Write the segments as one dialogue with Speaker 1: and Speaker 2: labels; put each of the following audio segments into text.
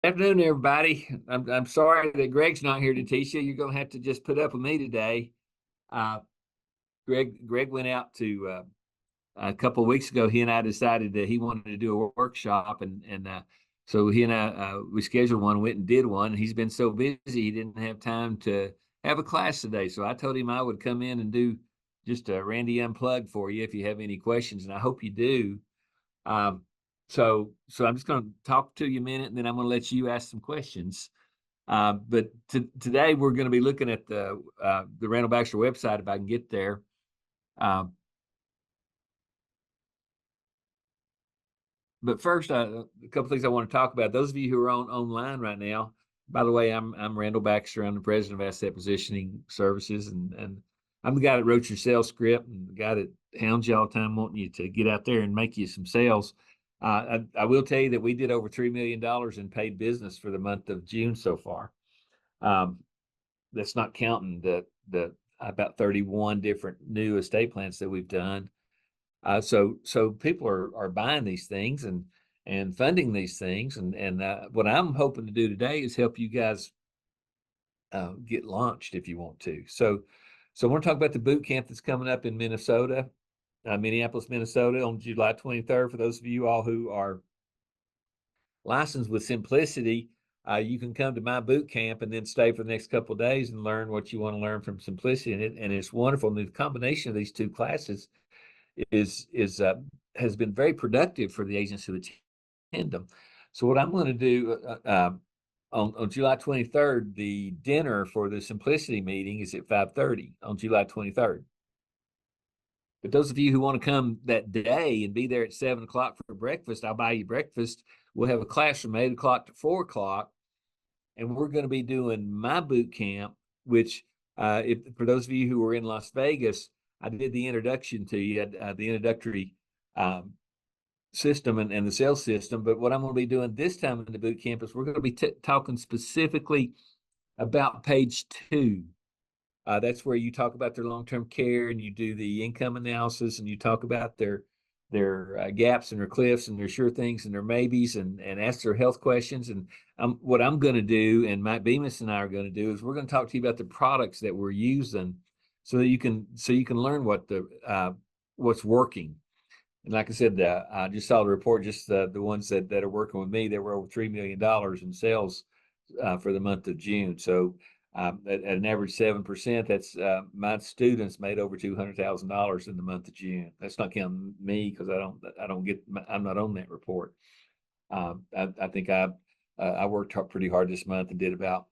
Speaker 1: Afternoon, everybody. I'm sorry that Greg's not here to teach you. You're going to have to just put up with me today. Uh, Greg went out to a couple of weeks ago. He and I decided that he wanted to do a workshop, and so he and I we scheduled one, went and did one. And he's been so busy he didn't have time to have a class today. So I told him I would come in and do just a Randy Unplugged for you if you have any questions, and I hope you do. Um, so I'm just going to talk to you a minute, and then I'm going to let you ask some questions. But today we're going to be looking at the Randall Baxter website if I can get there. But first, a couple things I want to talk about. Those of you who are online right now, by the way, I'm Randall Baxter. I'm the president of Asset Positioning Services, and I'm the guy that wrote your sales script and the guy that hounds you all the time wanting you to get out there and make you some sales. I will tell you that we did over $3 million in paid business for the month of June so far. That's not counting the about 31 different new estate plans that we've done. So people are buying these things and funding these things, and what I'm hoping to do today is help you guys get launched if you want to. So I want to talk about the boot camp that's coming up in Minnesota, Minneapolis, Minnesota, on July 23rd. For those of you all who are licensed with Simplicity, you can come to my boot camp and then stay for the next couple of days and learn what you want to learn from Simplicity. And it's wonderful. And the combination of these two classes has been very productive for the agents who attend them. So what I'm going to do on July 23rd, the dinner for the Simplicity meeting is at 5:30 on July 23rd. But those of you who want to come that day and be there at 7 o'clock for breakfast, I'll buy you breakfast. We'll have a class from 8 o'clock to 4 o'clock, and we're going to be doing my boot camp, which for those of you who are in Las Vegas, I did the introduction to you, the introductory system and the sales system. But what I'm going to be doing this time in the boot camp is we're going to be talking specifically about page 2. That's where you talk about their long-term care and you do the income analysis and you talk about their gaps and their cliffs and their sure things and their maybes and ask their health questions. And what I'm going to do, and Mike Bemis and I are going to do, is we're going to talk to you about the products that we're using so that you can learn what's working. And like I said, I just saw the report, just the ones that are working with me, there were over $3 million in sales for the month of June. So at an average 7%, that's my students made over $200,000 in the month of June. That's not counting me because I'm not on that report. I think I worked pretty hard this month and did about,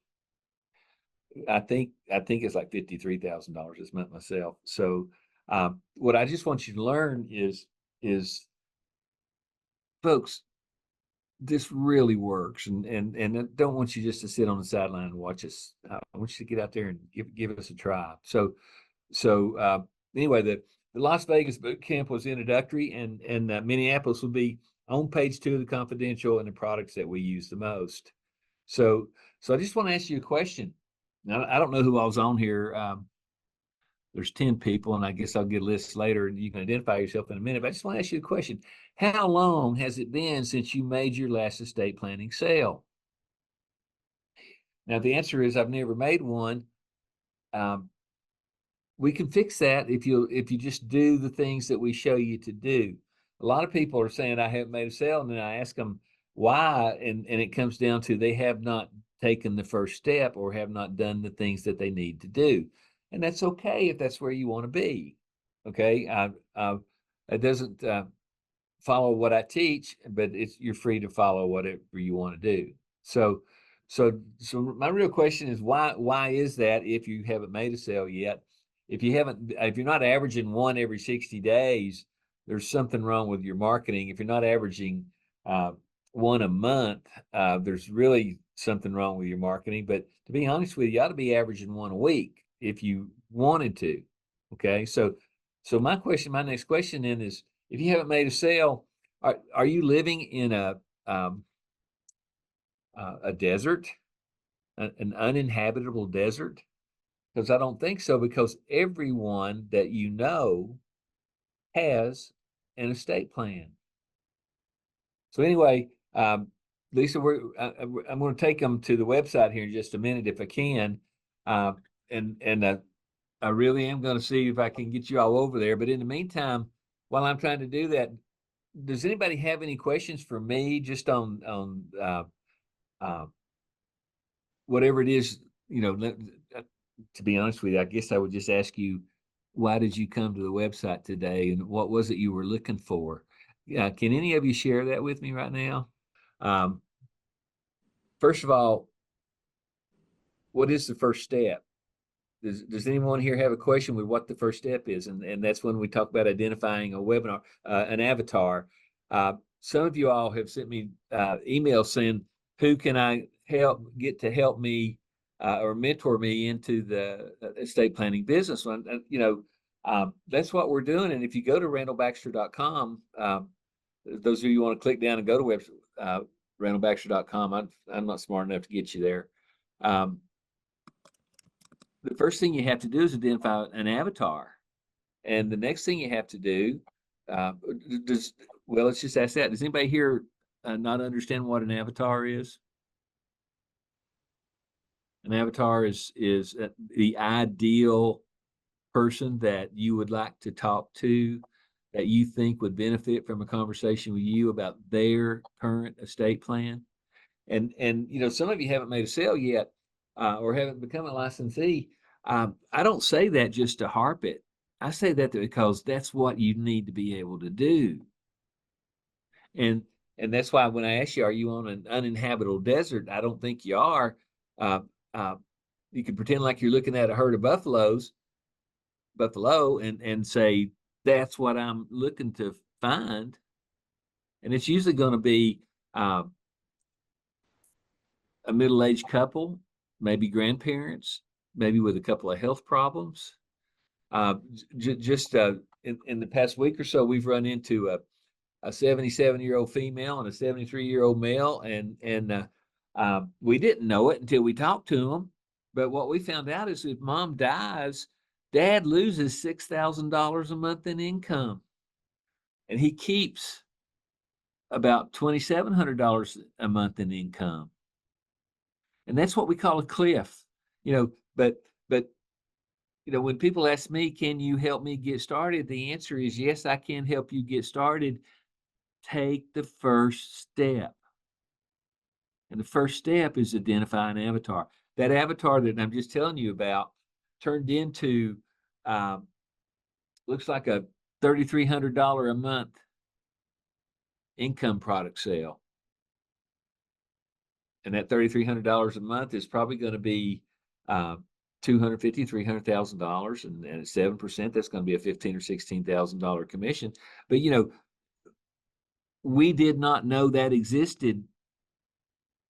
Speaker 1: I think it's like $53,000 this month myself. So what I just want you to learn is folks, this really works, and I don't want you just to sit on the sideline and watch us. I want you to get out there and give us a try. So anyway, the Las Vegas boot camp was introductory, and Minneapolis will be on page 2 of the confidential and the products that we use the most. So I just want to ask you a question. Now, I don't know who I was on here. There's 10 people, and I guess I'll get a list later, and you can identify yourself in a minute. But I just want to ask you a question. How long has it been since you made your last estate planning sale? Now, the answer is I've never made one. We can fix that if you just do the things that we show you to do. A lot of people are saying I haven't made a sale, and then I ask them why, and it comes down to they have not taken the first step or have not done the things that they need to do. And that's okay if that's where you want to be. Okay, it doesn't follow what I teach, but you're free to follow whatever you want to do. So my real question is why is that if you haven't made a sale yet? If you're not averaging one every 60 days, there's something wrong with your marketing. If you're not averaging one a month, there's really something wrong with your marketing. But to be honest with you, you ought to be averaging one a week if you wanted to. Okay, so my next question then is, if you haven't made a sale, are you living in a desert, an uninhabitable desert? Because I don't think so, because everyone that you know has an estate plan. So anyway, Lisa, I'm going to take them to the website here in just a minute if I can. And I really am going to see if I can get you all over there. But in the meantime, while I'm trying to do that, does anybody have any questions for me just on uh, whatever it is? To be honest with you, I guess I would just ask you, why did you come to the website today, and what was it you were looking for? Can any of you share that with me right now? Um, First of all, what is the first step? Does anyone here have a question with what the first step is? And that's when we talk about identifying a webinar, an avatar. Some of you all have sent me emails saying, who can I get to help me or mentor me into the estate planning business? That's what we're doing. And if you go to randallbaxter.com, those of you who want to click down and go to randallbaxter.com, I'm not smart enough to get you there. The first thing you have to do is identify an avatar. And the next thing you have to do, let's just ask that. Does anybody here not understand what an avatar is? An avatar is the ideal person that you would like to talk to, that you think would benefit from a conversation with you about their current estate plan. And some of you haven't made a sale yet, or haven't become a licensee. I don't say that just to harp it. I say that because that's what you need to be able to do. And that's why when I ask you, are you on an uninhabitable desert? I don't think you are. Uh, you can pretend like you're looking at a herd of buffalo, and say, that's what I'm looking to find. And it's usually going to be a middle-aged couple, maybe grandparents, maybe with a couple of health problems. Just in the past week or so, we've run into a 77-year-old female and a 73-year-old male, and we didn't know it until we talked to them. But what we found out is if mom dies, dad loses $6,000 a month in income, and he keeps about $2,700 a month in income. And that's what we call a cliff, but when people ask me, can you help me get started? The answer is yes, I can help you get started. Take the first step. And the first step is identify an avatar. That avatar that I'm just telling you about turned into, looks like a $3,300 a month income product sale. And that $3,300 a month is probably going to be $250,000, $300,000, and at 7%, that's going to be a $15,000 or $16,000 commission. But we did not know that existed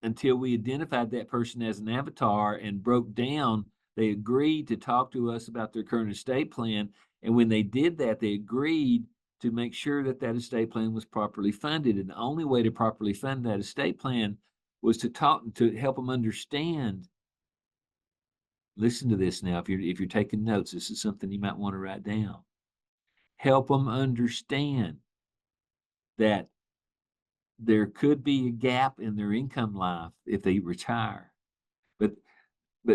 Speaker 1: until we identified that person as an avatar and broke down. They agreed to talk to us about their current estate plan, and when they did that, they agreed to make sure that that estate plan was properly funded. And the only way to properly fund that estate plan was to help them understand. Listen to this now. If you're taking notes, this is something you might want to write down. Help them understand that there could be a gap in their income life if they retire, but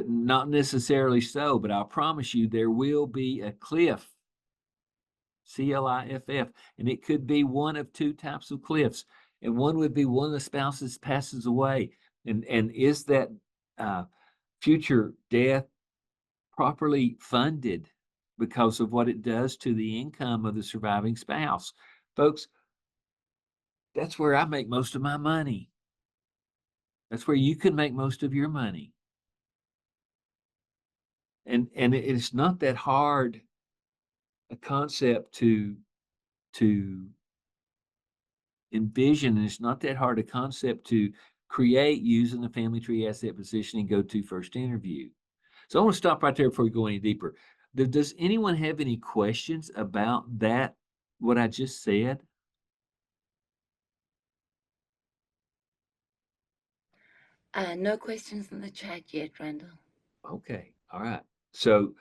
Speaker 1: not necessarily so. But I promise you, there will be a cliff, CLIFF, and it could be one of two types of cliffs. And one would be one of the spouses passes away, and is that future death properly funded because of what it does to the income of the surviving spouse? Folks, that's where I make most of my money. That's where you can make most of your money. And it's not that hard a concept to envision, and it's not that hard a concept to create using the family tree asset positioning go-to first interview. So I want to stop right there before we go any deeper. Does anyone have any questions about that, what I just said?
Speaker 2: No questions in the chat yet, Randall.
Speaker 1: Okay, all right. So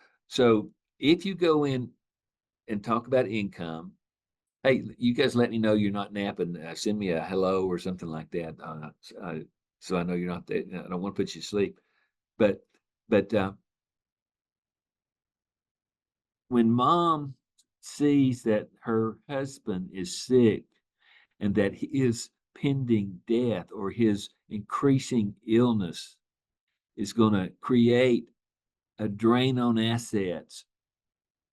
Speaker 1: if you go in and talk about income, Hey, you guys let me know you're not napping. Send me a hello or something like that. So I know you're not there. I don't want to put you to sleep. But but when mom sees that her husband is sick and that his pending death or his increasing illness is going to create a drain on assets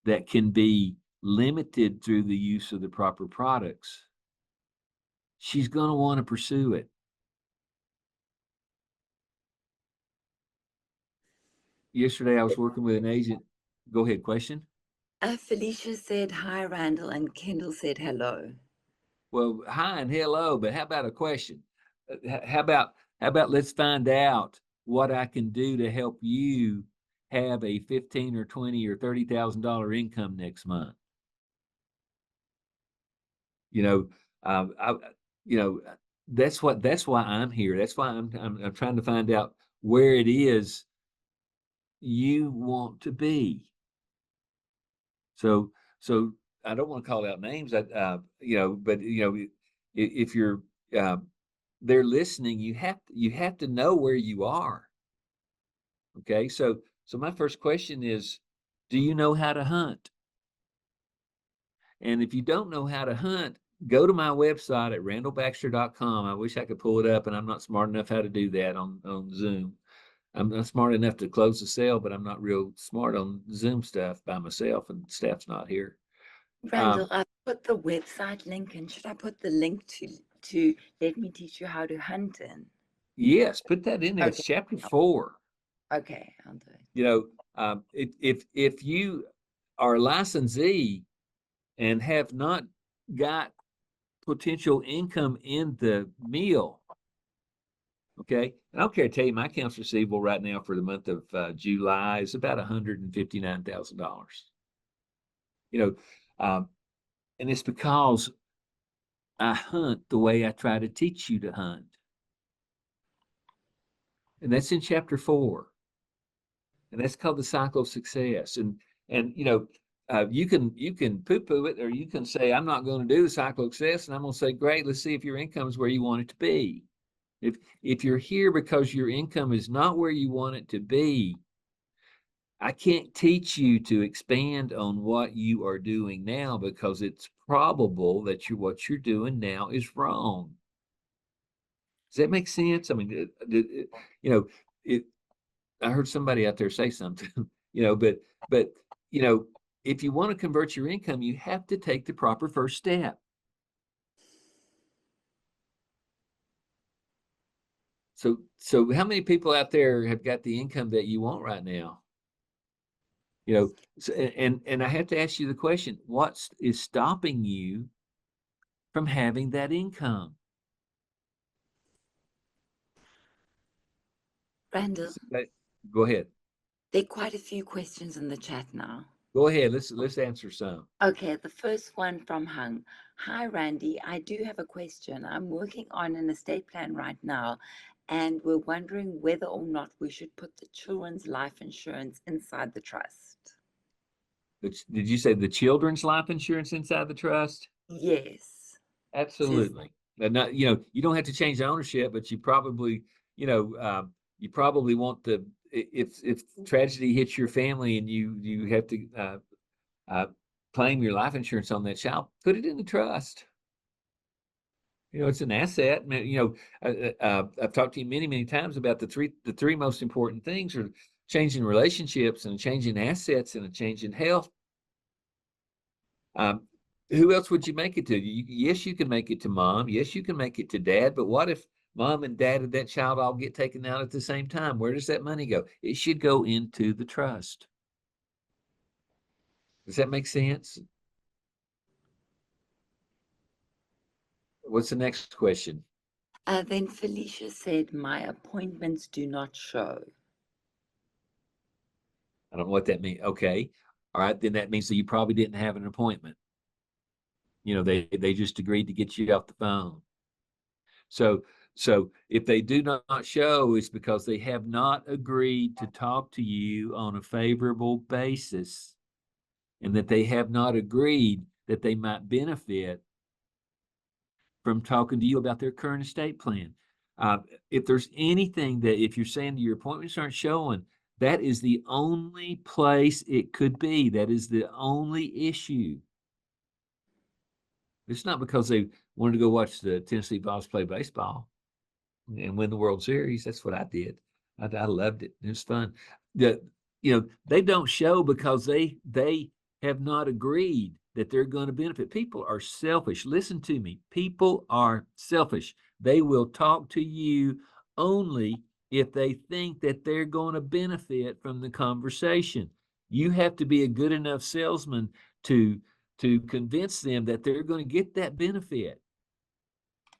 Speaker 1: that can be limited through the use of the proper products, she's going to want to pursue it. Yesterday, I was working with an agent. Go ahead, question.
Speaker 2: Felicia said hi, Randall, and Kendall said hello.
Speaker 1: Well, hi and hello, but how about a question? How about let's find out what I can do to help you have a 15 or 20 or $30,000 income next month. You know, I you know that's why I'm here. That's why I'm trying to find out where it is you want to be. So I don't want to call out names. But if you're uh, they're listening, you have to know where you are. Okay, so my first question is, do you know how to hunt? And if you don't know how to hunt, go to my website at randallbaxter.com. I wish I could pull it up, and I'm not smart enough how to do that on Zoom. I'm not smart enough to close the sale, but I'm not real smart on Zoom stuff by myself, and staff's not here.
Speaker 2: Randall, I put the website link in. Should I put the link to let me teach you how to hunt in?
Speaker 1: Yes, put that in there. It's
Speaker 2: Okay,
Speaker 1: chapter 4.
Speaker 2: okay, I'll do it.
Speaker 1: If you are a licensee and have not got potential income in the meal, okay, and I don't care to tell you, my accounts receivable right now for the month of July is about $159,000. You know, um, and it's because I hunt the way I try to teach you to hunt, and that's in chapter 4. And that's called the cycle of success. And you can poo-poo it, or you can say, I'm not going to do the cycle of success, and I'm going to say, great, let's see if your income is where you want it to be. If you're here because your income is not where you want it to be, I can't teach you to expand on what you are doing now, because it's probable that what you're doing now is wrong. Does that make sense? I mean, you know, it, I heard somebody out there say something, but you know, if you want to convert your income, you have to take the proper first step. So how many people out there have got the income that you want right now? And I have to ask you the question, what is stopping you from having that income?
Speaker 2: Randall,
Speaker 1: Go ahead.
Speaker 2: there are quite a few questions in the chat now.
Speaker 1: Go ahead. Let's answer some.
Speaker 2: Okay, the first one from Hung. Hi, Randy. I do have a question. I'm working on an estate plan right now, and we're wondering whether or not we should put the children's life insurance inside the trust.
Speaker 1: Did you say the children's life insurance inside the trust?
Speaker 2: Yes. Says
Speaker 1: Absolutely. And not, you don't have to change the ownership, but you probably want if tragedy hits your family and you have to uh, claim your life insurance on that child, put it in the trust. It's an asset. I've talked to you many, many times about the three most important things are changing relationships and changing assets and a change in health. Um, who else would you make it to? Yes, you can make it to mom. Yes, you can make it to dad. But what if mom and dad of that child all get taken out at the same time? Where does that money go? It should go into the trust. Does that make sense? What's the next question?
Speaker 2: then Felicia said, my appointments do not show.
Speaker 1: I don't know what that means. Okay. All right. Then that means that you probably didn't have an appointment. They just agreed to get you off the phone. So if they do not show, it's because they have not agreed to talk to you on a favorable basis, and that they have not agreed that they might benefit from talking to you about their current estate plan. If there's anything that, if you're saying your appointments aren't showing, that is the only place it could be. That is the only issue. It's not because they wanted to go watch the Tennessee Vols play baseball and win the World Series. That's what I did. I loved it. It was fun. They don't show because they have not agreed that they're going to benefit. People are selfish. Listen to me. People are selfish. They will talk to you only if they think that they're going to benefit from the conversation. You have to be a good enough salesman to convince them that they're going to get that benefit.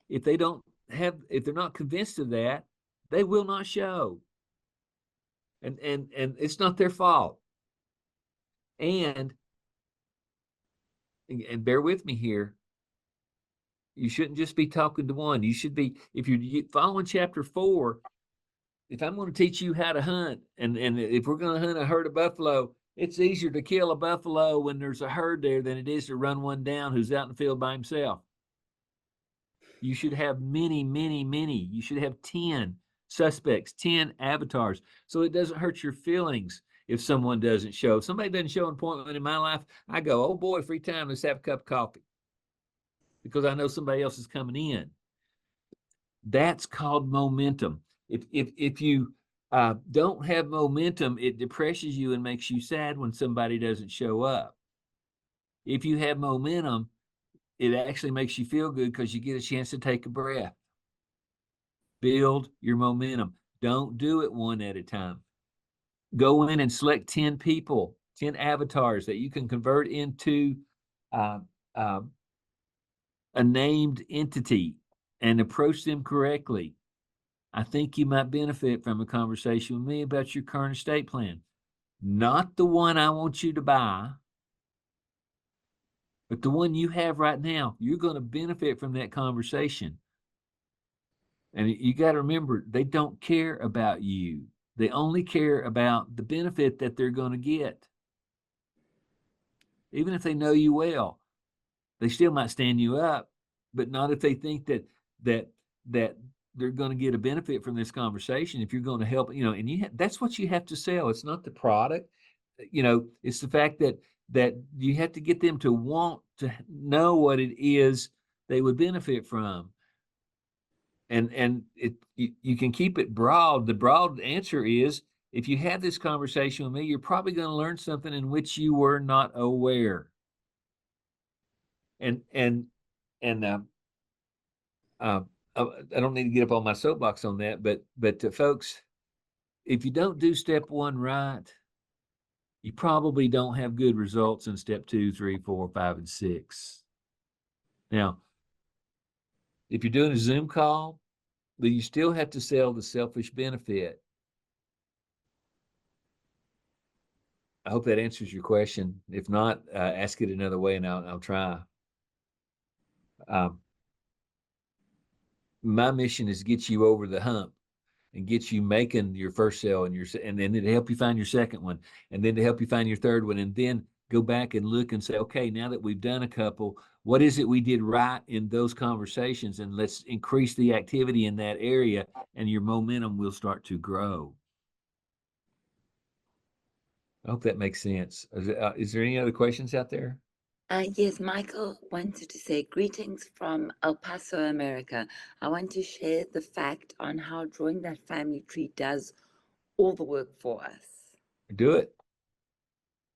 Speaker 1: If they're not convinced of that, they will not show. And it's not their fault. And bear with me here, you shouldn't just be talking to one. You should be, if you're following chapter 4, if I'm going to teach you how to hunt, and if we're going to hunt a herd of buffalo, it's easier to kill a buffalo when there's a herd there than it is to run one down who's out in the field by himself. You should have many. You should have 10 suspects, 10 avatars, so it doesn't hurt your feelings if someone doesn't show. If somebody doesn't show an appointment in my life, I go, oh boy, free time, let's have a cup of coffee, because I know somebody else is coming in. That's called momentum. If you don't have momentum, it depresses you and makes you sad when somebody doesn't show up. If you have momentum, it actually makes you feel good because you get a chance to take a breath. Build your momentum. Don't do it one at a time. Go in and select 10 people, 10 avatars that you can convert into uh, uh, a named entity and approach them correctly. I think you might benefit from a conversation with me about your current estate plan. Not the one I want you to buy, but the one you have right now. You're going to benefit from that conversation. And you got to remember, they don't care about you. They only care about the benefit that they're going to get. Even if they know you well, they still might stand you up, but not if they think that they're going to get a benefit from this conversation. If you're going to help, and that's what you have to sell. It's not the product, it's the fact that you have to get them to want to know what it is they would benefit from. And you can keep it broad. The broad answer is, if you have this conversation with me, you're probably going to learn something in which you were not aware. And I don't need to get up on my soapbox on that, but folks, if you don't do step 1 right, you probably don't have good results in step 2, 3, 4, 5, and 6. Now, if you're doing a Zoom call, then you still have to sell the selfish benefit. I hope that answers your question. If not, ask it another way, and I'll try. My mission is get you over the hump and get you making your first sale and then to help you find your second one, and then to help you find your third one, and then go back and look and say, okay, now that we've done a couple, what is it we did right in those conversations, and let's increase the activity in that area, and your momentum will start to grow. I hope that makes sense. Is there any other questions out there?
Speaker 2: Yes, Michael wanted to say greetings from El Paso, America. I want to share the fact on how drawing that family tree does all the work for us.
Speaker 1: Do it.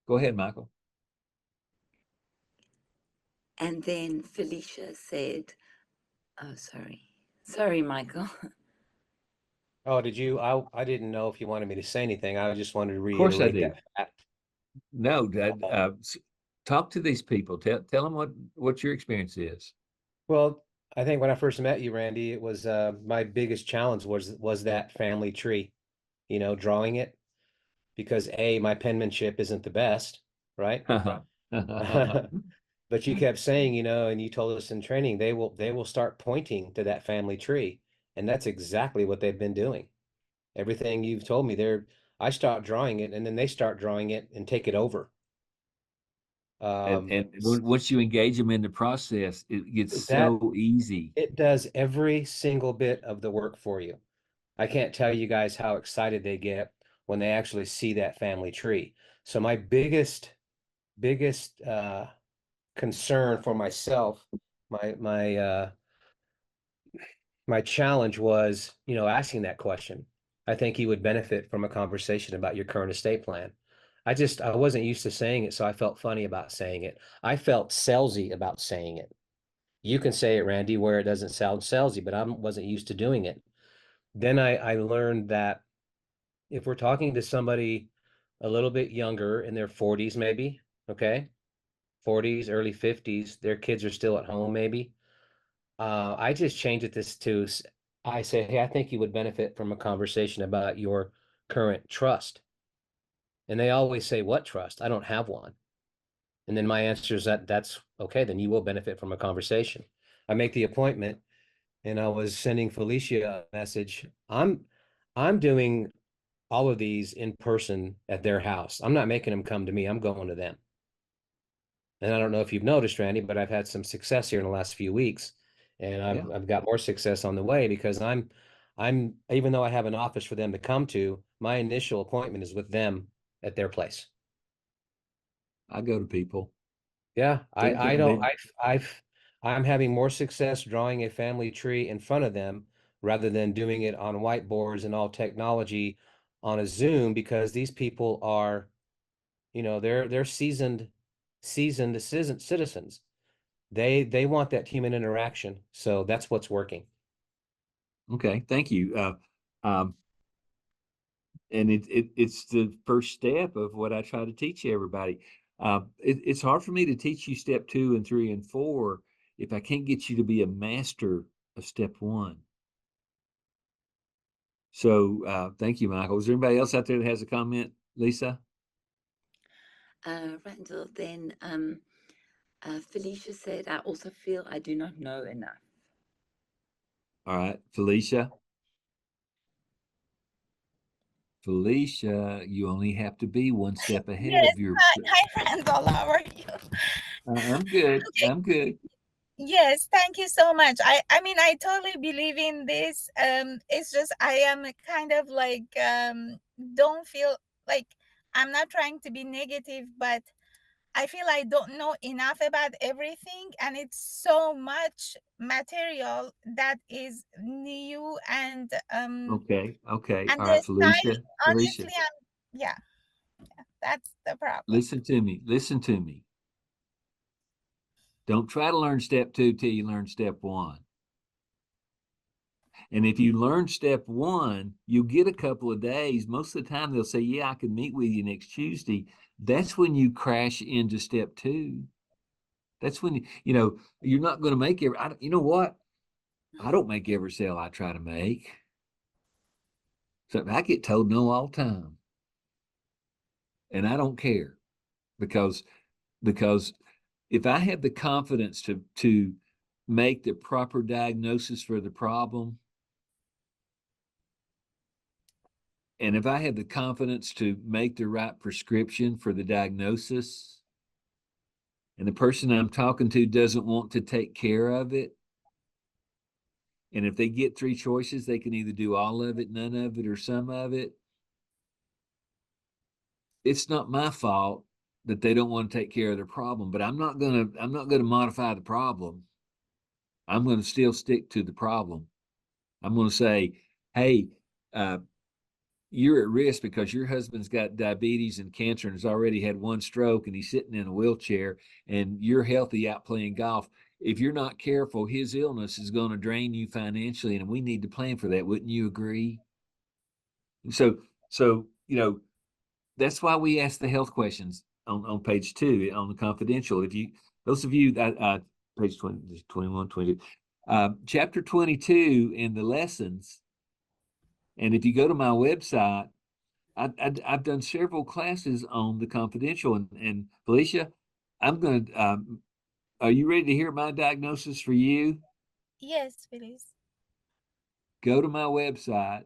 Speaker 1: Go ahead, Michael.
Speaker 2: And then Felicia said, oh, sorry, Michael.
Speaker 3: Oh, did you? I didn't know if you wanted me to say anything. I just wanted to
Speaker 1: Of course I
Speaker 3: reiterate
Speaker 1: do.
Speaker 3: that fact.
Speaker 1: No, talk to these people. Tell them what your experience is.
Speaker 3: Well, I think when I first met you, Randy, it was my biggest challenge was that family tree, drawing it, because my penmanship isn't the best, right? But you kept saying, and you told us in training, they will start pointing to that family tree, and that's exactly what they've been doing. Everything you've told me, I start drawing it, and then they start drawing it and take it over.
Speaker 1: And once you engage them in the process, it gets
Speaker 3: that
Speaker 1: so easy.
Speaker 3: it does every single bit of the work for you. I can't tell you guys how excited they get when they actually see that family tree. So my biggest concern for myself, my my challenge was, asking that question. I think he would benefit from a conversation about your current estate plan. I wasn't used to saying it, so I felt funny about saying it. I felt salesy about saying it. You can say it, Randy, where it doesn't sound salesy, but I wasn't used to doing it. Then I learned that if we're talking to somebody a little bit younger in their 40s, maybe, okay, 40s, early 50s, their kids are still at home, maybe. I just changed it this to, I say, hey, I think you would benefit from a conversation about your current trust. And they always say, what trust? I don't have one. And then my answer is that's okay, then you will benefit from a conversation. I make the appointment and I was sending Felicia a message. I'm doing all of these in person at their house. I'm not making them come to me. I'm going to them. And I don't know if you've noticed, Randy, but I've had some success here in the last few weeks, and
Speaker 1: Yeah.
Speaker 3: I've got more success on the way because I'm even though I have an office for them to come to, my initial appointment is with them at their place.
Speaker 1: I go to people.
Speaker 3: Yeah,
Speaker 1: They,
Speaker 3: I
Speaker 1: they,
Speaker 3: don't I'm having more success drawing a family tree in front of them rather than doing it on whiteboards and all technology on a Zoom because these people are, they're seasoned citizens. They want that human interaction, so that's what's working.
Speaker 1: okay, thank you. Um, and it's the first step of what I try to teach everybody. It's hard for me to teach you step 2 and 3 and 4 if I can't get you to be a master of step 1. So thank you, Michael. Is there anybody else out there that has a comment, Lisa?
Speaker 2: Randall, then Felicia said, I also feel I do not know enough.
Speaker 1: All right, Felicia. Felicia, you only have to be one step ahead
Speaker 4: Yes.
Speaker 1: of your.
Speaker 4: Hi, Randall. How are you?
Speaker 1: I'm good.
Speaker 4: Okay.
Speaker 1: I'm good.
Speaker 4: Yes, thank you so much. I mean, I totally believe in this. It's just I am kind of like don't feel like I'm not trying to be negative, but I feel I don't know enough about everything, and it's so much material that is new
Speaker 1: Okay. Okay.
Speaker 4: and
Speaker 1: All
Speaker 4: the
Speaker 1: right,
Speaker 4: style.
Speaker 1: Felicia. Felicia,
Speaker 4: Honestly, yeah, that's the problem.
Speaker 1: listen to me. Listen to me. Don't try to learn step 2 till you learn step 1. And if you learn step 1, you'll get a couple of days. Most of the time, they'll say, "Yeah, I can meet with you next Tuesday." That's when you crash into step 2. That's when you're not going to make every. You know what? I don't make every sale I try to make. So I get told no all the time, and I don't care because because if I have the confidence to make the proper diagnosis for the problem, and if I have the confidence to make the right prescription for the diagnosis, and the person I'm talking to doesn't want to take care of it, and if they get 3 choices, they can either do all of it, none of it, or some of it. It's not my fault that they don't want to take care of their problem, but I'm not gonna modify the problem. I'm gonna still stick to the problem. I'm gonna say, hey, uh, you're at risk because your husband's got diabetes and cancer and has already had 1 stroke and he's sitting in a wheelchair, and you're healthy out playing golf. If you're not careful, his illness is going to drain you financially, and we need to plan for that. Wouldn't you agree? So that's why we ask the health questions on page 2 on the confidential. If you, those of you that page 20, 21, 22, chapter 22 in the lessons, and if you go to my website, I've done several classes on the confidential. And Felicia, I'm going to, are you ready to hear my diagnosis for you?
Speaker 4: Yes, please.
Speaker 1: Go to my website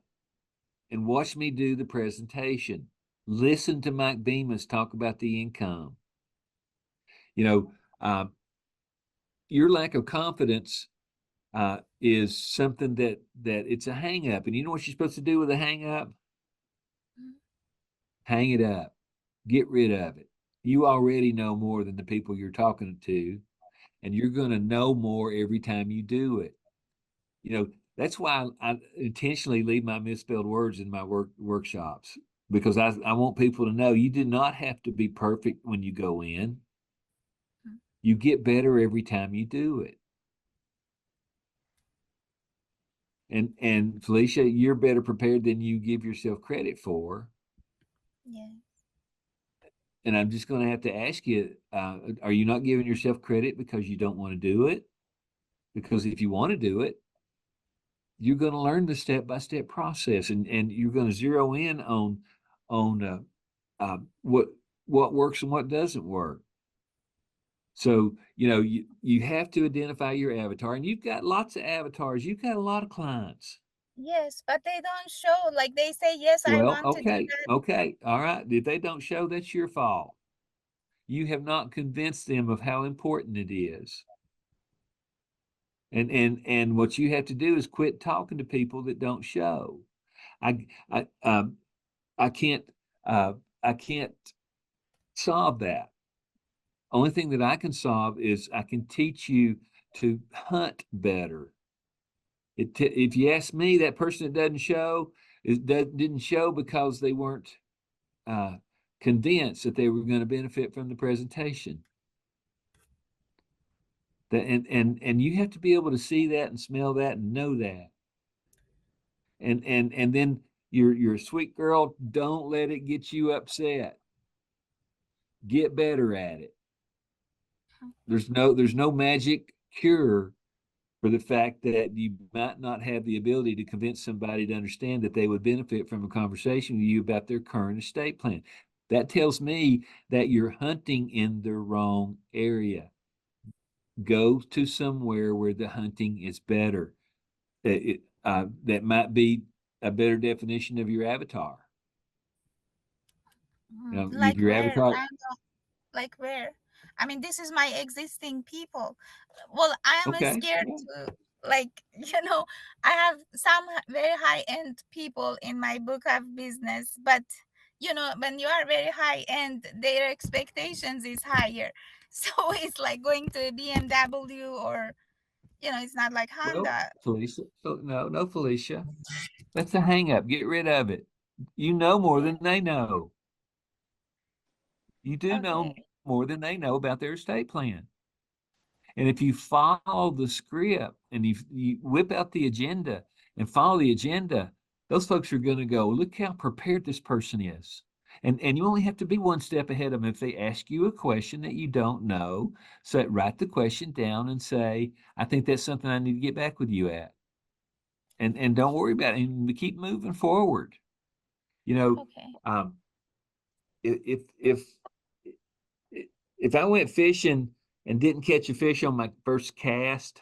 Speaker 1: and watch me do the presentation. Listen to Mike Bemis talk about the income. You know, your lack of confidence is something that it's a hang up. And you know what you're supposed to do with a hang up?
Speaker 4: Mhm.
Speaker 1: Hang it up. Get rid of it. You already know more than the people you're talking to, and you're going to know more every time you do it. You know, that's why I intentionally leave my misspelled words in my workshops, because I want people to know you do not have to be perfect when you go in.
Speaker 4: Mhm.
Speaker 1: You get better every time you do it. And Felicia, you're better prepared than you give yourself credit for.
Speaker 4: Yeah.
Speaker 1: And I'm just going to have to ask you, are you not giving yourself credit because you don't want to do it? Because if you want to do it, you're going to learn the step-by-step process, and you're going to zero in on what works and what doesn't work. So, you know, you have to identify your avatar, and you've got lots of avatars. You've got a lot of clients.
Speaker 4: Yes, but they don't show. Like they say, yes, I
Speaker 1: Well,
Speaker 4: want to do that.
Speaker 1: okay, all right. If they don't show, that's your fault. You have not convinced them of how important it is. And what you have to do is quit talking to people that don't show. I I I can't uh I can't solve that. Only thing that I can solve is I can teach you to hunt better. If you ask me, that person that doesn't show didn't show because they weren't uh, convinced that they were going to benefit from the presentation. And you have to be able to see that and smell that and know that. And then you're a sweet girl. Don't let it get you upset. Get better at it. There's no magic cure for the fact that you might not have the ability to convince somebody to understand that they would benefit from a conversation with you about their current estate plan. That tells me that you're hunting in the wrong area. Go to somewhere where the hunting is better. That might be a better definition of your avatar. If
Speaker 4: Like
Speaker 1: your
Speaker 4: where,
Speaker 1: avatar,
Speaker 4: Randall? Like where? I mean, this is my existing people. Well, I am
Speaker 1: okay,
Speaker 4: scared to, like, I have some very high end people in my book of business, but when you are very high end, their expectations is higher. So it's like going to a BMW, or it's not like
Speaker 1: well,
Speaker 4: Honda.
Speaker 1: Felicia, no, Felicia, that's a hang up. Get rid of it. You know more
Speaker 4: Yeah.
Speaker 1: than they know. You do
Speaker 4: Okay.
Speaker 1: know more than they know about their estate plan. And if you follow the script and you whip out the agenda and follow the agenda, those folks are going to go, look how prepared this person is. And you only have to be one step ahead of them. If they ask you a question that you don't know, so write the question down and say, I think that's something I need to get back with you at. And don't worry about it, and keep moving forward. You know,
Speaker 4: Okay.
Speaker 1: um, if if if I went fishing and didn't catch a fish on my first cast,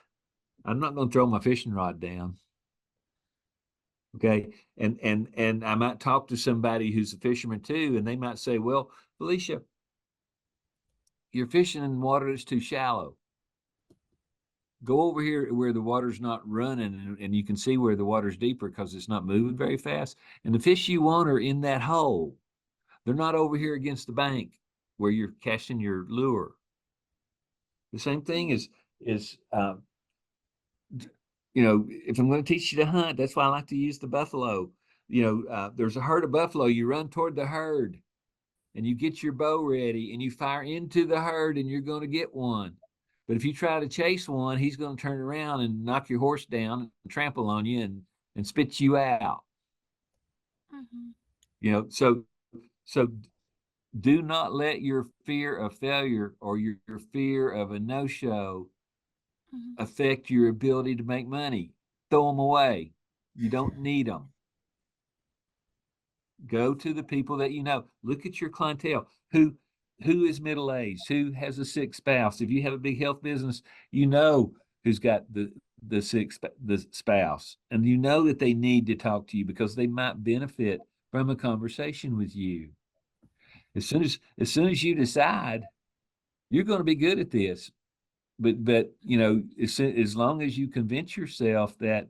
Speaker 1: I'm not going to throw my fishing rod down. Okay. And I might talk to somebody who's a fisherman too, and they might say, well, Felicia, you're fishing in water that's too shallow. Go over here where the water's not running and you can see where the water's deeper because it's not moving very fast. And the fish you want are in that hole. They're not over here against the bank where you're casting your lure. The same thing is if I'm going to teach you to hunt, that's why I like to use the buffalo. There's a herd of buffalo. You run toward the herd and you get your bow ready and you fire into the herd and you're going to get one. But if you try to chase one, he's going to turn around and knock your horse down and trample on you and spit you out.
Speaker 4: Mm-hmm.
Speaker 1: So do not let your fear of failure or your fear of a no-show
Speaker 4: Mm-hmm.
Speaker 1: affect your ability to make money. Throw them away. You don't need them. Go to the people that you know. Look at your clientele. Who is middle aged? Who has a sick spouse? If you have a big health business, you know who's got the the spouse, and you know that they need to talk to you because they might benefit from a conversation with you. As soon as you decide You're going to be good at this. But you know, as long as you convince yourself that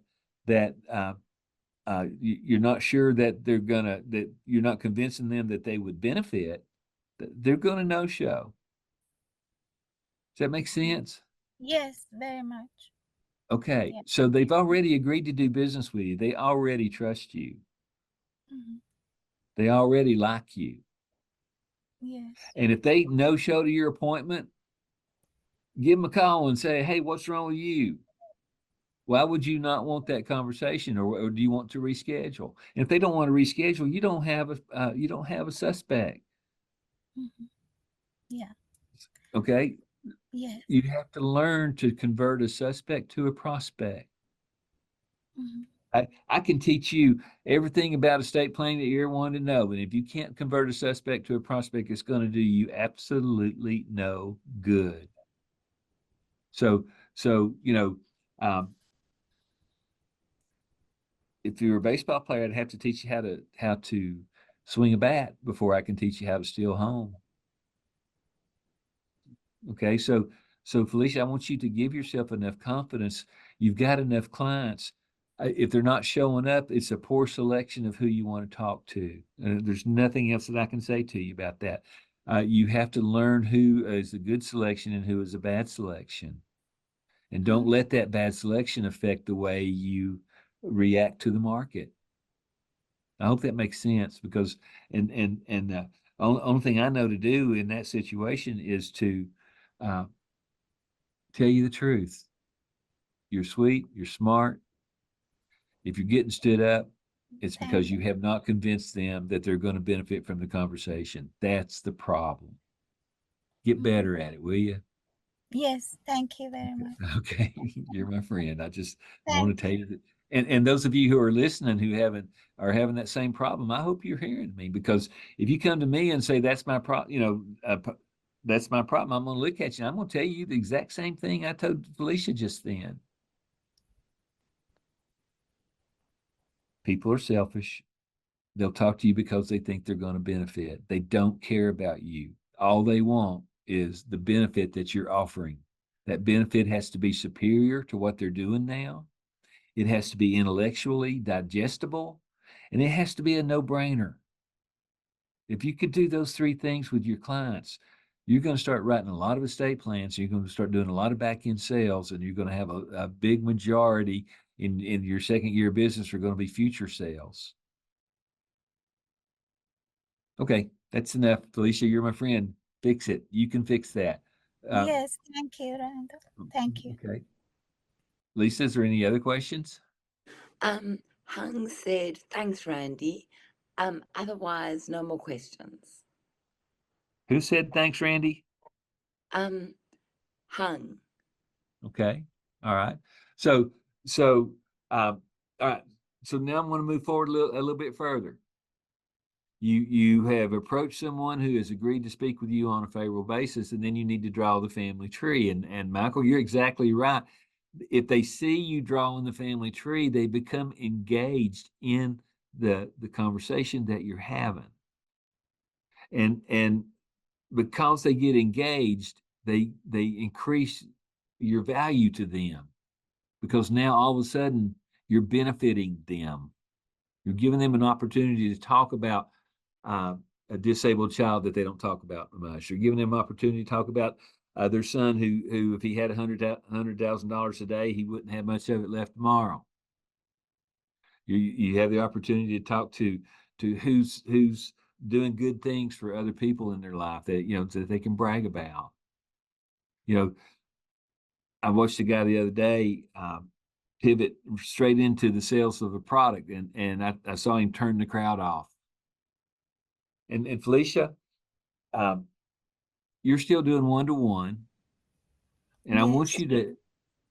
Speaker 1: you're not sure that that you're not convincing them that they would benefit, they're going to no show. Does that make sense?
Speaker 4: Yes, very much.
Speaker 1: Okay,
Speaker 4: Yeah.
Speaker 1: so they've already agreed to do business with you. They already trust you.
Speaker 4: Mhm.
Speaker 1: They already like you.
Speaker 4: Yes.
Speaker 1: And if they no show to your appointment, give them a call and say, "Hey, what's wrong with you? Why would you not want that conversation, or do you want to reschedule?" And if they don't want to reschedule, you don't have a suspect.
Speaker 4: Mhm. Yeah.
Speaker 1: Okay,
Speaker 4: Yes.
Speaker 1: you have to learn to convert a suspect to a prospect.
Speaker 4: Mhm.
Speaker 1: I can teach you everything about estate planning that you ever wanted to know, but if you can't convert a suspect to a prospect, it's going to do you absolutely no good. So, you know, um, if you're a baseball player, I'd have to teach you how to swing a bat before I can teach you how to steal home. Okay, so Felicia, I want you to give yourself enough confidence. You've got enough clients. If they're not showing up, it's a poor selection of who you want to talk to. There's nothing else that I can say to you about that. You have to learn who is a good selection and who is a bad selection. And don't let that bad selection affect the way you react to the market. I hope that makes sense, because only thing I know to do in that situation is to uh, tell you the truth. You're sweet, you're smart. If you're getting stood up, it's
Speaker 4: Thank
Speaker 1: because you have not convinced them that they're going to benefit from the conversation. That's the problem. Get
Speaker 4: Mhm.
Speaker 1: better at it, will you?
Speaker 4: Yes, thank you very much.
Speaker 1: Okay, you're my friend. I want
Speaker 4: Thank
Speaker 1: to tell
Speaker 4: you.
Speaker 1: you that. And those of you who are listening who are having that same problem, I hope you're hearing me, because if you come to me and say that's my problem, that's my problem, I'm going to look at you. I'm going to tell you the exact same thing I told Felicia just then. People are selfish. They'll talk to you because they think they're going to benefit. They don't care about you. All they want is the benefit that you're offering. That benefit has to be superior to what they're doing now. It has to be intellectually digestible, and it has to be a no-brainer. If you could do those three things with your clients, you're going to start writing a lot of estate plans. You're going to start doing a lot of back-end sales, and you're going to have a big majority in your second year of business are going to be future sales. Okay, that's enough. Felicia, you're my friend. Fix it. You can fix that. Uh,
Speaker 4: Yes, thank you, Randall. Thank you.
Speaker 1: okay. Lisa, is there any other questions?
Speaker 2: Hung said, thanks, Randy. Otherwise, no more questions.
Speaker 1: Who said thanks, Randy?
Speaker 2: Hung.
Speaker 1: Okay. All right. So, so, all right. So now I'm going to move forward a little bit further. You have approached someone who has agreed to speak with you on a favorable basis, and then you need to draw the family tree. And Michael, you're exactly right. If they see you drawing the family tree, they become engaged in the conversation that you're having. And because they get engaged, they increase your value to them, because now all of a sudden you're benefiting them. You're giving them an opportunity to talk about uh, a disabled child that they don't talk about much. You're giving them an opportunity to talk about their son who if he had $100,000 a day, he wouldn't have much of it left tomorrow. You have the opportunity to talk to who's doing good things for other people in their life that that they can brag about. You know, I watched a guy the other day pivot straight into the sales of a product, and I saw him turn the crowd off. And Felicia, um, you're still doing one-to-one, and I want
Speaker 4: Yes.
Speaker 1: you to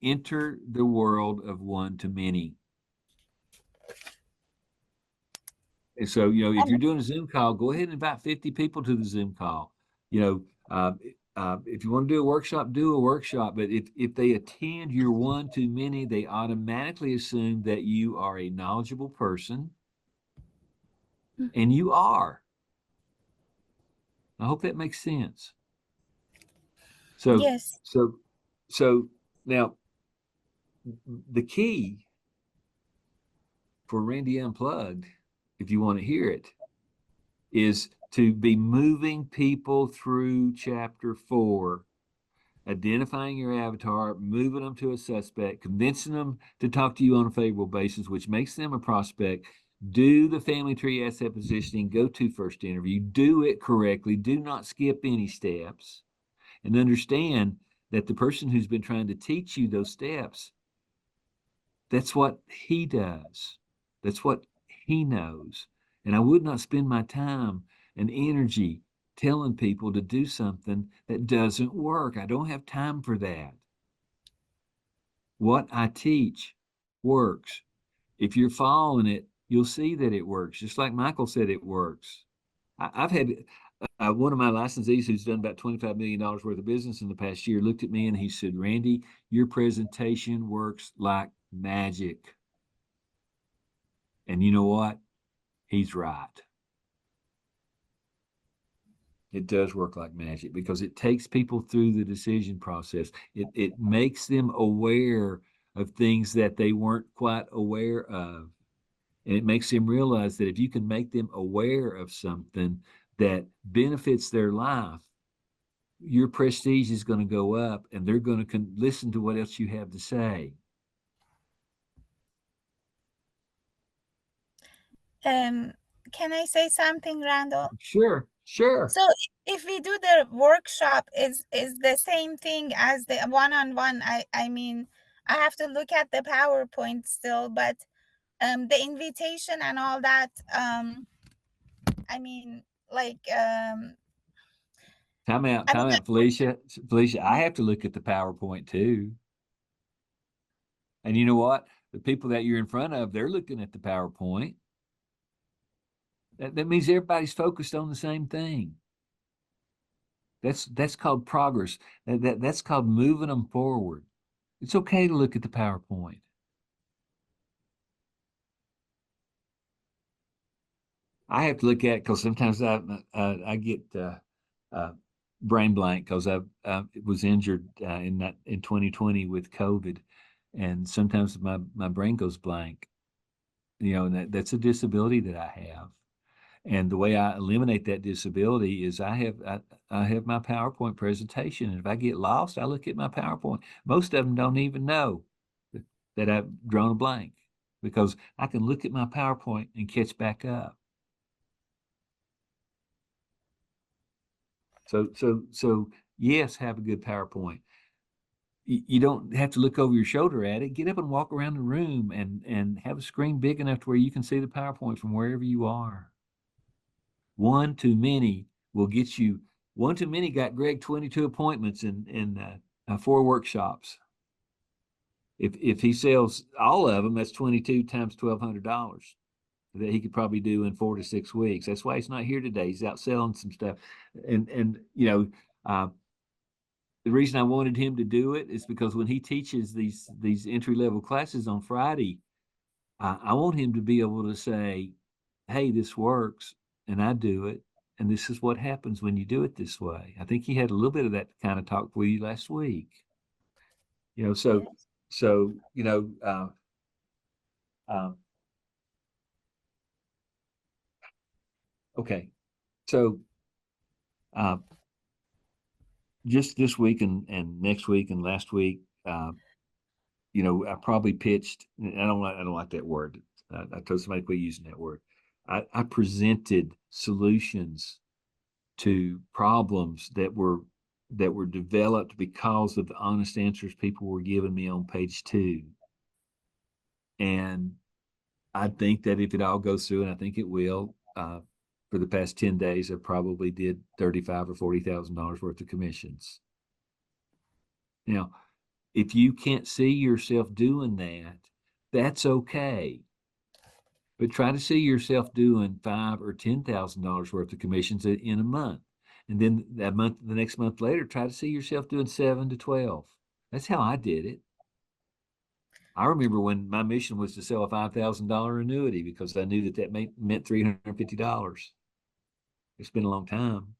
Speaker 1: enter the world of one-to-many. And so, if
Speaker 4: And
Speaker 1: you're doing a Zoom call, go ahead and invite 50 people to the Zoom call. If you want to do a workshop, do a workshop. But if they attend your one-to-many, they automatically assume that you are a knowledgeable person, and you are. I hope that makes sense. So,
Speaker 4: Yes.
Speaker 1: so now the key for Randy Unplugged, if you want to hear it, is to be moving people through chapter 4, identifying your avatar, moving them to a suspect, convincing them to talk to you on a favorable basis, which makes them a prospect. Do the family tree asset positioning, go to first interview, do it correctly, do not skip any steps, and understand that the person who's been trying to teach you those steps, that's what he does. That's what he knows. And I would not spend my time and energy telling people to do something that doesn't work. I don't have time for that. What I teach works. If you're following it, you'll see that it works. Just like Michael said, it works. I've had one of my licensees who's done about $25 million worth of business in the past year looked at me and he said, Randy, your presentation works like magic. And you know what? He's right. It does work like magic because it takes people through the decision process. It makes them aware of things that they weren't quite aware of. And it makes them realize that if you can make them aware of something that benefits their life, your prestige is going to go up and they're going to listen to what else you have to say.
Speaker 4: Can I say something, Randall?
Speaker 1: Sure.
Speaker 4: So if we do the workshop, is the same thing as the one-on-one. I mean, I have to look at the PowerPoint still, but the invitation and all that, I mean, like,
Speaker 1: Time out,
Speaker 4: I mean,
Speaker 1: Felicia. Felicia, I have to look at the PowerPoint too. And you know what? The people that you're in front of, they're looking at the PowerPoint. That means everybody's focused on the same thing. That's called progress. That's called moving them forward. It's okay to look at the PowerPoint. I have to look at it because sometimes I get brain blank because I was injured in 2020 with COVID, and sometimes my brain goes blank. You know, and that's a disability that I have. And the way I eliminate that disability is I have my PowerPoint presentation. And if I get lost, I look at my PowerPoint. Most of them don't even know that I've drawn a blank because I can look at my PowerPoint and catch back up. So yes, have a good PowerPoint. You don't have to look over your shoulder at it. Get up and walk around the room and have a screen big enough to where you can see the PowerPoint from wherever you are. One too many will get you. One too many got Greg 22 appointments in 4 workshops. If he sells all of them, that's 22 times $1,200 that he could probably do in 4 to 6 weeks. That's why he's not here today. He's out selling some stuff, and you know, the reason I wanted him to do it is because when he teaches these entry level classes on Friday, I want him to be able to say, "Hey, this works," and I do it. And this is what happens when you do it this way. I think he had a little bit of that kind of talk with you last week. You know, so you know, okay. So just this week and next week and last week, you know, I probably pitched. I don't like that word. I told somebody quit using that word. I presented solutions to problems that were developed because of the honest answers people were giving me on page 2. And I think that if it all goes through, and I think it will, for the past 10 days, I probably did $35,000 or $40,000 worth of commissions. Now, if you can't see yourself doing that, that's okay. But try to see yourself doing $5,000 or $10,000 worth of commissions in a month. And then the next month later, try to see yourself doing 7 to 12. That's how I did it. I remember when my mission was to sell a $5,000 annuity because I knew that meant $350. It's been a long time.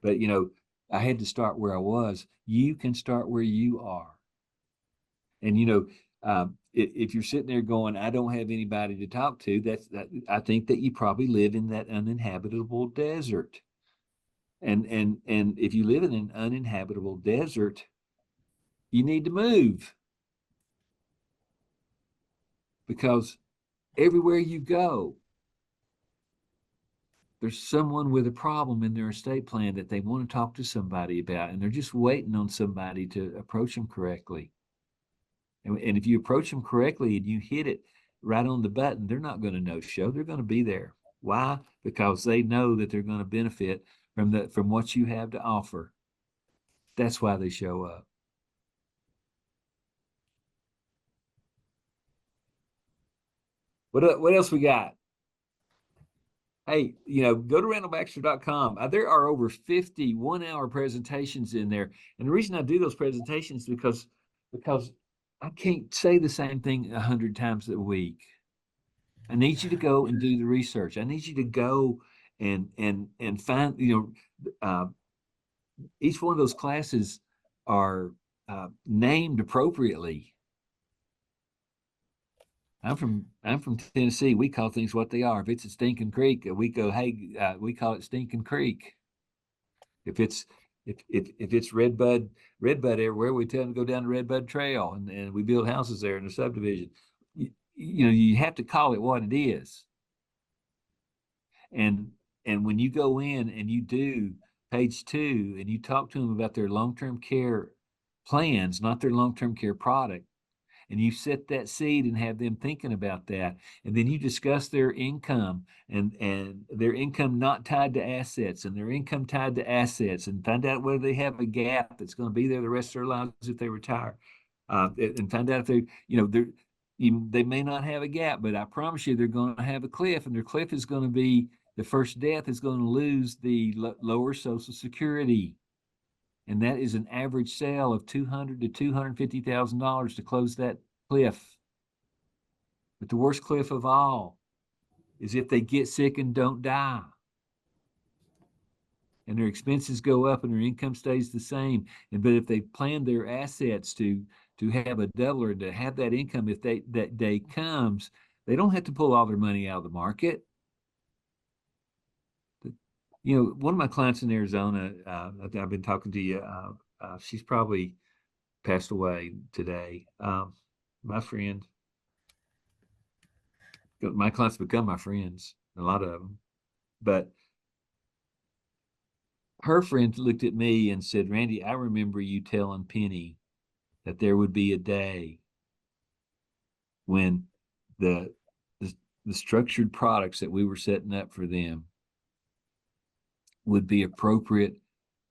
Speaker 1: But, you know, I had to start where I was. You can start where you are. And, you know, if you're sitting there going, I don't have anybody to talk to, I think that you probably live in that uninhabitable desert. And if you live in an uninhabitable desert, you need to move, because everywhere you go, there's someone with a problem in their estate plan that they want to talk to somebody about, and they're just waiting on somebody to approach them correctly. And if you approach them correctly and you hit it right on the button, they're not going to no show. They're going to be there. Why? Because they know that they're going to benefit from what you have to offer. That's why they show up. What else we got? Hey, go to randallbaxter.com. There are over 50 one-hour presentations in there. And the reason I do those presentations is because I can't say the same thing 100 times a week. I need you to go and do the research. I need you to go and find, each one of those classes are named appropriately. I'm from Tennessee. We call things what they are. If it's a stinking creek, we go, hey, we call it Stinking Creek. If it's redbud everywhere, we tell them to go down the Redbud Trail, and we build houses there in the subdivision. You have to call it what it is. And when you go in and you do page 2 and you talk to them about their long-term care plans, not their long-term care product, and you set that seed and have them thinking about that, and then you discuss their income and their income not tied to assets and their income tied to assets, and find out whether they have a gap that's going to be there the rest of their lives if they retire, and find out if they may not have a gap, but I promise you they're going to have a cliff, and their cliff is going to be the first death is going to lose the lower Social Security. And that is an average sale of $200,000 to $250,000 to close that cliff. But the worst cliff of all is if they get sick and don't die, and their expenses go up and their income stays the same. But if they plan their assets to have a doubler and to have that income, if that day comes, they don't have to pull all their money out of the market. One of my clients in Arizona, I've been talking to you, she's probably passed away today. My friend, my clients become my friends, a lot of them. But her friend looked at me and said, Randy, I remember you telling Penny that there would be a day when the structured products that we were setting up for them would be appropriate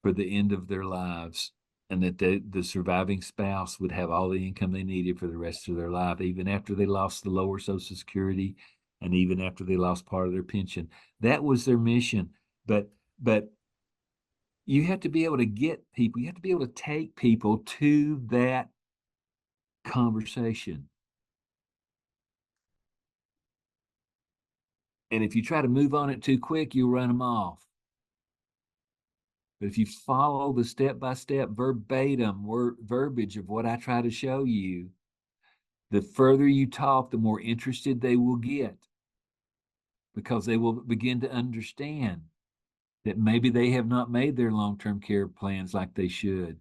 Speaker 1: for the end of their lives, and that the surviving spouse would have all the income they needed for the rest of their life, even after they lost the lower Social Security and even after they lost part of their pension. That was their mission. But you have to be able to get people, you have to be able to take people to that conversation. And if you try to move on it too quick, you'll run them off. But if you follow the step-by-step verbatim verbiage of what I try to show you, the further you talk, the more interested they will get, because they will begin to understand that maybe they have not made their long-term care plans like they should.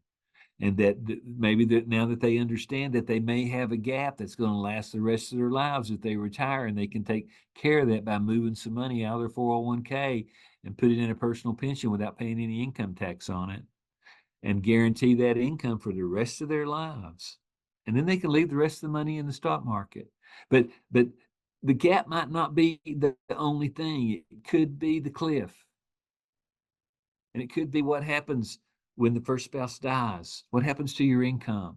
Speaker 1: And that maybe now that they understand that they may have a gap that's going to last the rest of their lives if they retire, and they can take care of that by moving some money out of their 401k and put it in a personal pension without paying any income tax on it, and guarantee that income for the rest of their lives. And then they can leave the rest of the money in the stock market. But the gap might not be the only thing. It could be the cliff. And it could be what happens when the first spouse dies. What happens to your income?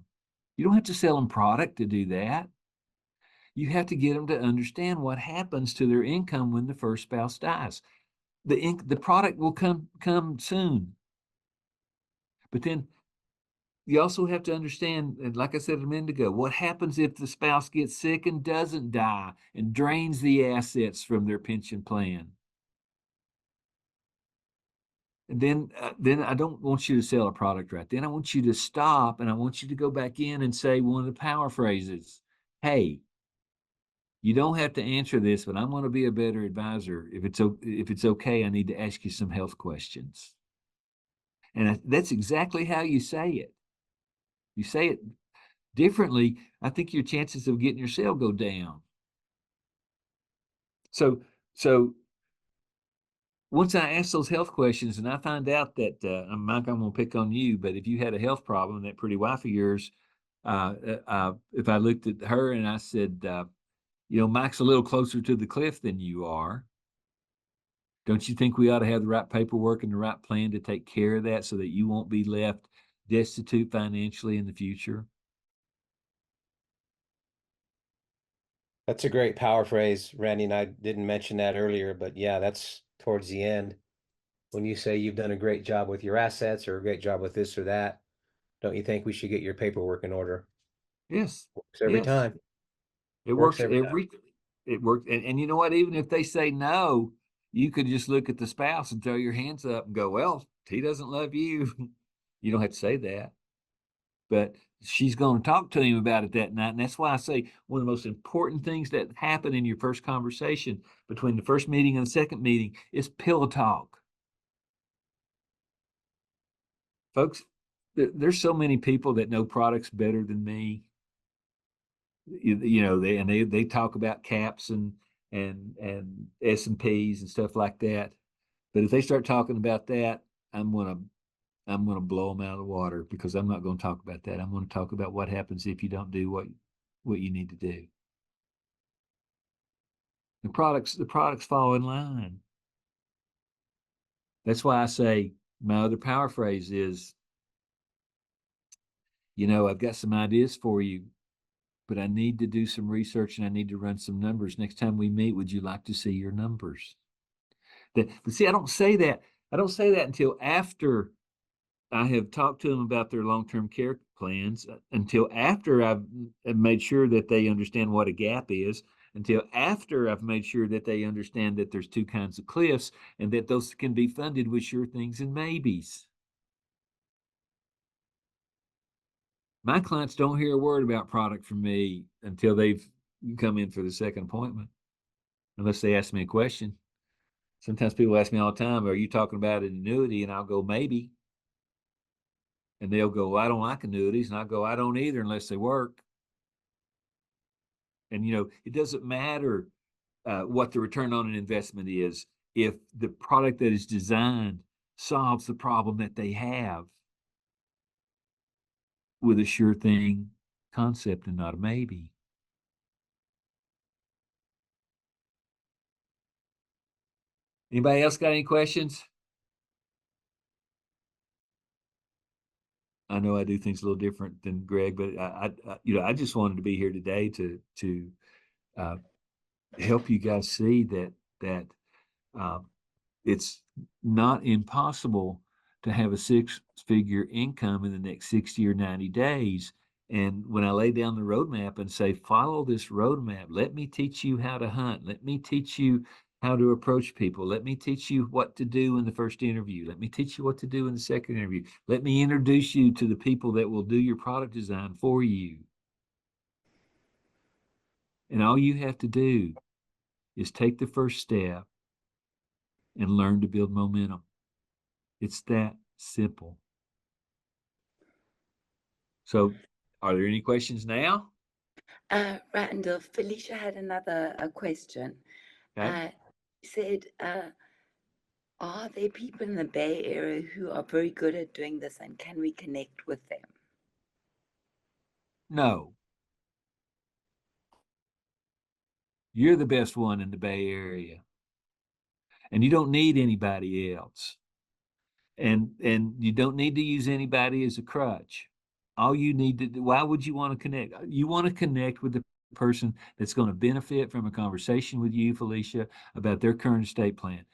Speaker 1: You don't have to sell them product to do that. You have to get them to understand what happens to their income when the first spouse dies. The product will come soon. But then you also have to understand, and like I said a minute ago, what happens if the spouse gets sick and doesn't die and drains the assets from their pension plan? then I don't want you to sell a product right then. I want you to stop and I want you to go back in and say one of the power phrases. Hey, you don't have to answer this, but I'm going to be a better advisor. If it's okay, I need to ask you some health questions. And that's exactly how you say it. You say it differently, I think your chances of getting your sale go down. So once I ask those health questions and I find out that, Mike, I'm going to pick on you, but if you had a health problem, that pretty wife of yours, if I looked at her and I said, Mike's a little closer to the cliff than you are, don't you think we ought to have the right paperwork and the right plan to take care of that so that you won't be left destitute financially in the future?
Speaker 3: That's a great power phrase, Randy, and I didn't mention that earlier, but yeah, that's towards the end. When you say you've done a great job with your assets or a great job with this or that, don't you think we should get your paperwork in order?
Speaker 1: Yes.
Speaker 3: Works every
Speaker 1: Yes.
Speaker 3: time.
Speaker 1: It
Speaker 3: Works
Speaker 1: works
Speaker 3: every time.
Speaker 1: it works. And you know what? Even if they say no, you could just look at the spouse and throw your hands up and go, well, he doesn't love you. You don't have to say that. But she's going to talk to him about it that night. And that's why I say one of the most important things that happen in your first conversation between the first meeting and the second meeting is pillow talk. Folks, there's so many people that know products better than me. They talk about caps and S&Ps and stuff like that. But if they start talking about that, I'm gonna blow them out of the water, because I'm not going to talk about that. I'm going to talk about what happens if you don't do what you need to do. The products fall in line. That's why I say my other power phrase is, I've got some ideas for you, but I need to do some research and I need to run some numbers. Next time we meet, would you like to see your numbers? But see, I don't say that. I don't say that until after I have talked to them about their long-term care plans, until after I've made sure that they understand what a gap is, until after I've made sure that they understand that there's two kinds of cliffs and that those can be funded with sure things and maybes. My clients don't hear a word about product from me until they've come in for the second appointment, unless they ask me a question. Sometimes people ask me all the time, are you talking about an annuity? And I'll go, maybe. And they'll go, well, I don't like annuities. And I'll go, I don't either unless they work. And, it doesn't matter what the return on an investment is if the product that is designed solves the problem that they have with a sure thing concept and not a maybe. Anybody else got any questions? I know I do things a little different than Greg, but I just wanted to be here today to help you guys see that it's not impossible to have a six-figure income in the next 60 or 90 days. And when I lay down the roadmap and say, follow this roadmap, let me teach you how to hunt. Let me teach you how to approach people. Let me teach you what to do in the first interview. Let me teach you what to do in the second interview. Let me introduce you to the people that will do your product design for you. And all you have to do is take the first step and learn to build momentum. It's that simple. So, are there any questions now?
Speaker 2: Randall, Felicia had another question.
Speaker 1: Okay.
Speaker 2: Said, are there people in the Bay Area who are very good at doing this, and can we connect with them?
Speaker 1: No. You're the best one in the Bay Area. And you don't need anybody else. And you don't need to use anybody as a crutch. All you need to do, why would you want to connect? You want to connect with the person that's going to benefit from a conversation with you, Felicia, about their current estate plan.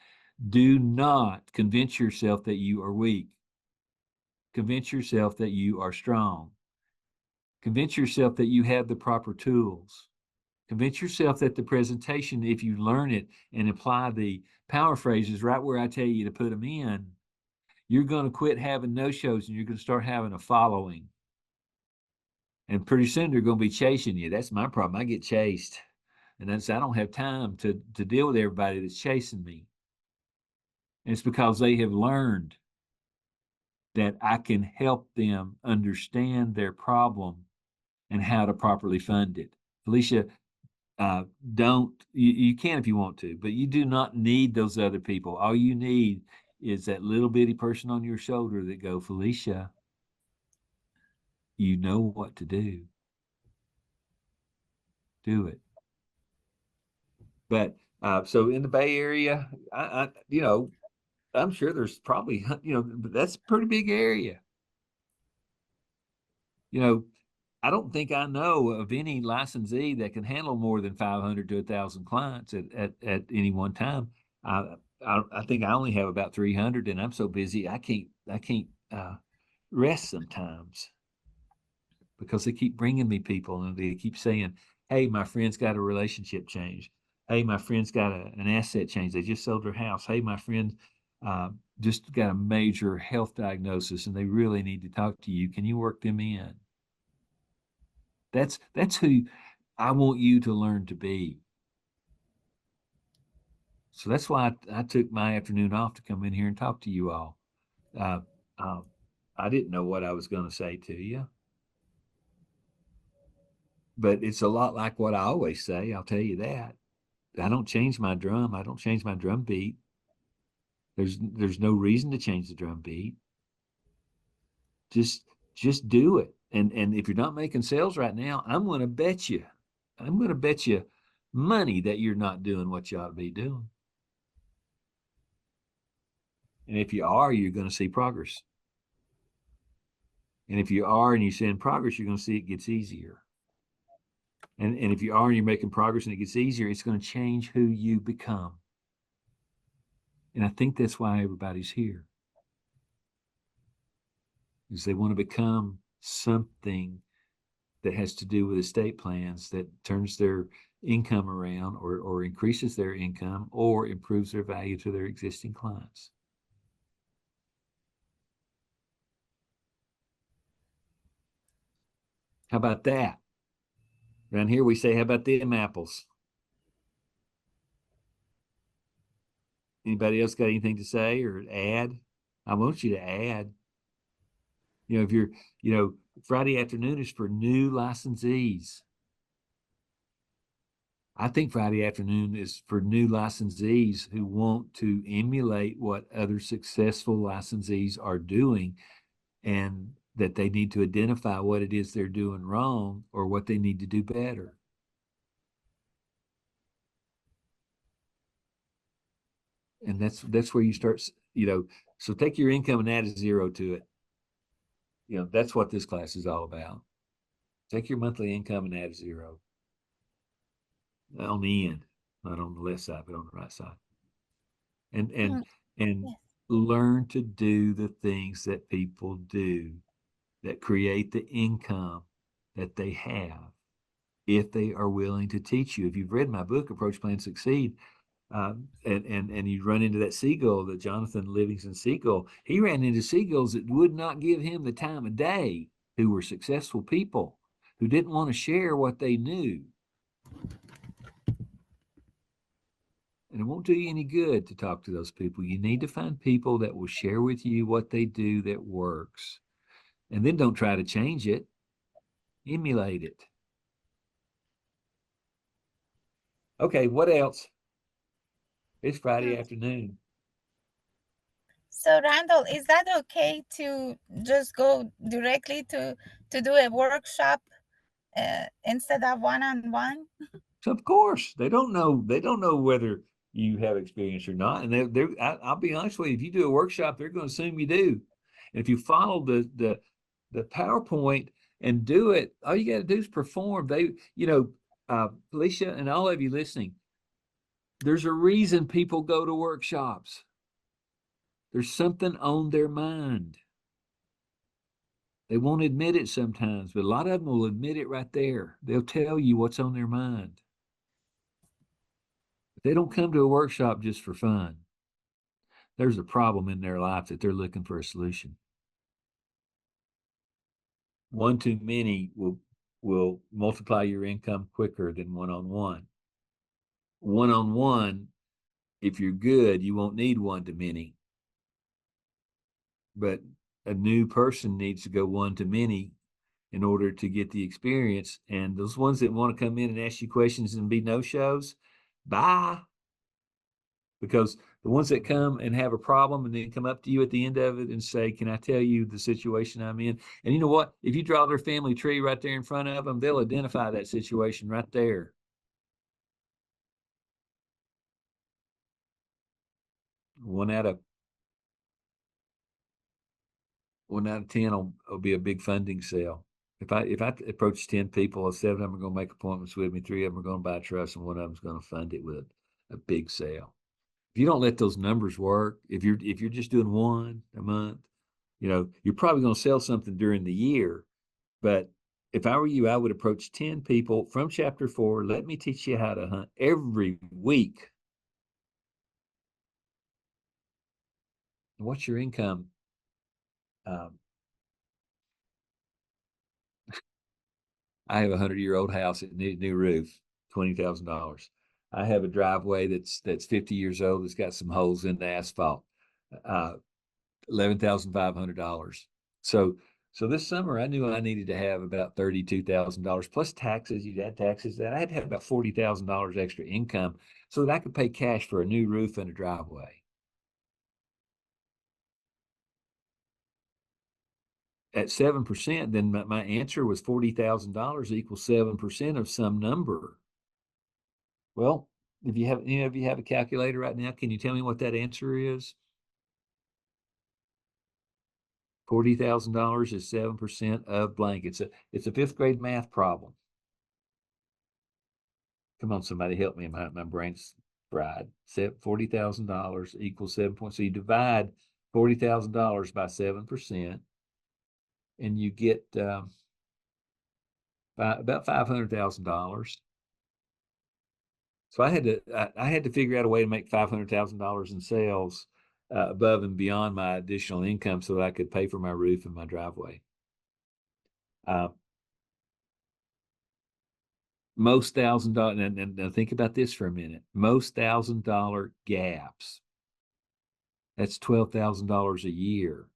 Speaker 1: Do not convince yourself that you are weak. Convince yourself that you are strong. Convince yourself that you have the proper tools. Convince yourself that the presentation, if you learn it and apply the power phrases right where I tell you to put them in, you're going to quit having no-shows and you're going to start having a following. And pretty soon they're going to be chasing you. That's my problem. I get chased. And I don't have time to deal with everybody that's chasing me. And it's because they have learned that I can help them understand their problem and how to properly fund it. Felicia, you can if you want to, but you do not need those other people. All you need is that little bitty person on your shoulder that go, Felicia, you know what to do. Do it. But so in the Bay Area, I'm sure there's probably, but that's a pretty big area. I don't think I know of any licensee that can handle more than 500 to 1,000 clients at any one time. I think I only have about 300, and I'm so busy I can't rest sometimes because they keep bringing me people and they keep saying, "Hey, my friend's got a relationship change. Hey, my friend's got an asset change. They just sold their house. Hey, my friend just got a major health diagnosis and they really need to talk to you. Can you work them in?" That's who I want you to learn to be. So that's why I took my afternoon off to come in here and talk to you all. Uh, I didn't know what I was going to say to you, but it's a lot like what I always say. I'll tell you that. I don't change my drum. I don't change my drum beat. There's no reason to change the drum beat. Just do it. And if you're not making sales right now, I'm going to bet you money that you're not doing what you ought to be doing. And if you are, you're going to see progress. And if you are and you're seeing progress, you're going to see it gets easier. And if you are and you're making progress and it gets easier, it's going to change who you become. And I think that's why everybody's here. Is they want to become something that has to do with estate plans that turns their income around or increases their income or improves their value to their existing clients. How about that? Around here we say, how about them apples? Anybody else got anything to say or add? I want you to add. If you're, Friday afternoon is for new licensees. I think Friday afternoon is for new licensees who want to emulate what other successful licensees are doing and that they need to identify what it is they're doing wrong or what they need to do better. And that's where you start, so take your income and add a zero to it. That's what this class is all about. Take your monthly income and add a zero. On the end, not on the left side, but on the right side. And yes. Learn to do the things that people do that create the income that they have if they are willing to teach you. If you've read my book, Approach, Plan, Succeed, and you run into that seagull, that Jonathan Livingston seagull, he ran into seagulls that would not give him the time of day, who were successful people, who didn't want to share what they knew. And it won't do you any good to talk to those people. You need to find people that will share with you what they do that works. And then don't try to change it. Emulate it. Okay, what else? It's Friday afternoon.
Speaker 4: So Randall, is that okay to just go directly to do a workshop instead of one-on-one?
Speaker 1: So of course, they don't know whether you have experience or not. And I'll be honest with you, if you do a workshop, they're going to assume you do. And if you follow the PowerPoint and do it, all you got to do is perform. Felicia and all of you listening, there's a reason people go to workshops. There's something on their mind. They won't admit it sometimes, but a lot of them will admit it right there. They'll tell you what's on their mind. They don't come to a workshop just for fun. there's a problem in their life that they're looking for a solution. One too many will multiply your income quicker than one-on-one. One-on-one, if you're good, you won't need one to many. But a new person needs to go one to many in order to get the experience. And those ones that want to come in and ask you questions and be no-shows, bye. Because the ones that come and have a problem and then come up to you at the end of it and say, can I tell you the situation I'm in? And you know what? If you draw their family tree right there in front of them, they'll identify that situation right there. One out of 10 will be a big funding sale. If I approach 10 people, 7 of them are going to make appointments with me, 3 of them are going to buy trust, and 1 of them is going to fund it with a big sale. If you don't let those numbers work, if you're just doing 1 a month, you're probably going to sell something during the year. But if I were you, I would approach 10 people from chapter 4. Let me teach you how to hunt every week. What's your income? I have a 100-year-old house that needs a new roof, $20,000. I have a driveway that's 50 years old. That's got some holes in the asphalt, $11,500. So this summer I knew I needed to have about $32,000 plus taxes. You'd add taxes that I had to have about $40,000 extra income so that I could pay cash for a new roof and a driveway. At 7%, then my answer was $40,000 equals 7% of some number. Well, if you have a calculator right now, can you tell me what that answer is? $40,000 is 7% of blank. It's a 5th grade math problem. Come on, somebody help me. My brain's fried. $40,000 equals 7 points. So you divide $40,000 by 7%, and you get about $500,000. So I had to figure out a way to make $500,000 in sales above and beyond my additional income so that I could pay for my roof and my driveway. Most $1,000, and think about this for a minute. Most $1,000 gaps, that's $12,000 a year.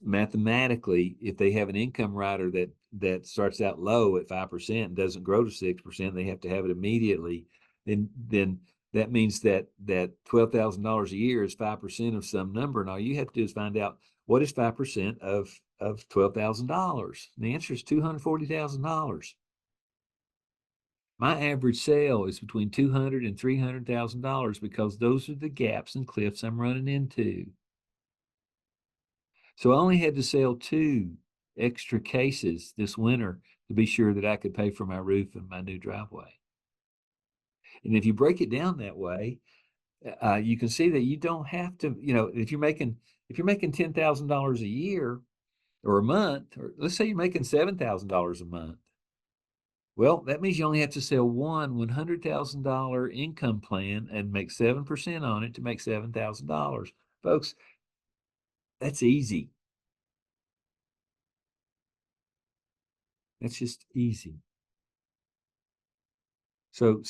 Speaker 1: Mathematically, if they have an income rider that starts out low at 5% and doesn't grow to 6%, they have to have it immediately. Then that means that $12,000 a year is 5% of some number. And all you have to do is find out what is 5% of $12,000. The answer is $240,000. My average sale is between $200,000 and $300,000 because those are the gaps and cliffs I'm running into. So I only had to sell 2 extra cases this winter to be sure that I could pay for my roof and my new driveway. And if you break it down that way, you can see that you don't have to, if you're making $10,000 a year or a month, or let's say you're making $7,000 a month. Well, that means you only have to sell one $100,000 income plan and make 7% on it to make $7,000. Folks, that's easy. That's just easy. So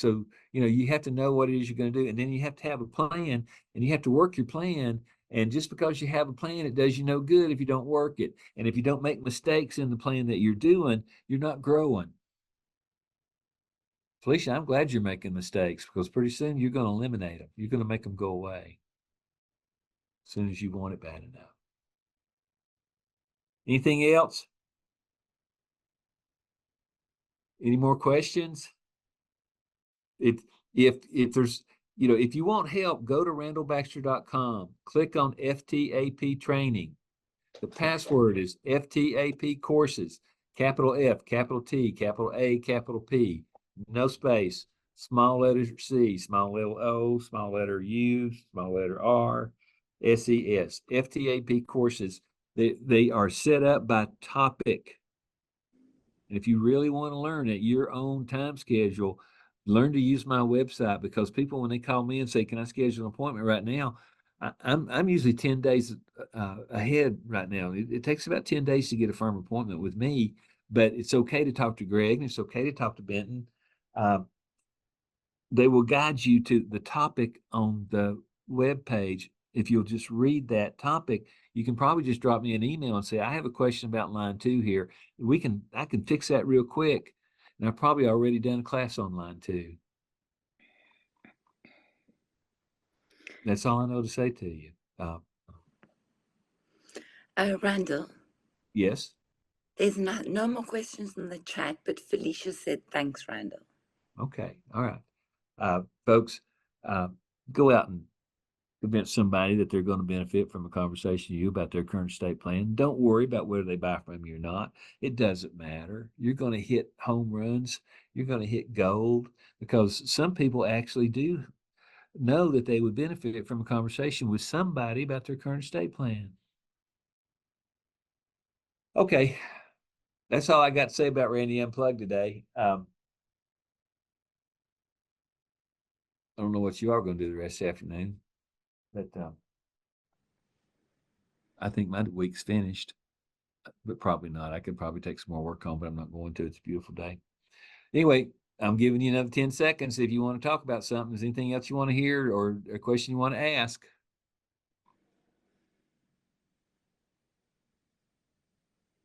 Speaker 1: you have to know what it is you're going to do, and then you have to have a plan, and you have to work your plan. And just because you have a plan, it does you no good if you don't work it. And if you don't make mistakes in the plan that you're doing, you're not growing. Felicia, I'm glad you're making mistakes because pretty soon you're going to eliminate them. You're going to make them go away as soon as you want it bad enough. Anything else? Any more questions? If there's, if you want help, go to randallbaxter.com, click on FTAP training. The password is FTAP courses, capital F, capital T, capital A, capital P, no space, small letter C, small letter O, small letter U, small letter R, SES. FTAP courses, they are set up by topic. And if you really want to learn at your own time schedule, learn to use my website, because people, when they call me and say, can I schedule an appointment right now? I'm usually 10 days ahead right now. It takes about 10 days to get a firm appointment with me, but it's okay to talk to Greg and it's okay to talk to Benton. They will guide you to the topic on the web page. If you'll just read that topic, you can probably just drop me an email and say, I have a question about line 2 here. I can fix that real quick. And I've probably already done a class on line 2. That's all I know to say to you.
Speaker 2: Randall,
Speaker 1: Yes.
Speaker 2: there's no more questions in the chat, but Felicia said, thanks, Randall.
Speaker 1: Okay. All right. Folks, go out and convince somebody that they're going to benefit from a conversation with you about their current estate plan. Don't worry about whether they buy from you or not. It doesn't matter. You're going to hit home runs. You're going to hit gold, because some people actually do know that they would benefit from a conversation with somebody about their current estate plan. Okay. That's all I got to say about Randy Unplugged today. I don't know what you are going to do the rest of the afternoon, but I think my week's finished, but probably not. I could probably take some more work home, but I'm not going to. It's a beautiful day. Anyway, I'm giving you another 10 seconds. If you want to talk about something, is anything else you want to hear or a question you want to ask?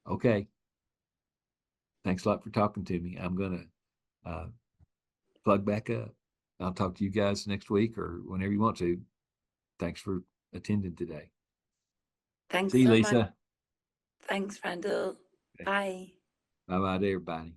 Speaker 1: Okay. Thanks a lot for talking to me. I'm going to plug back up. I'll talk to you guys next week or whenever you want to. Thanks for attending today.
Speaker 2: Thanks
Speaker 1: See you,
Speaker 2: so
Speaker 1: Lisa.
Speaker 2: much. Thanks, Randall.
Speaker 1: Okay.
Speaker 2: Bye.
Speaker 1: Bye-bye to everybody.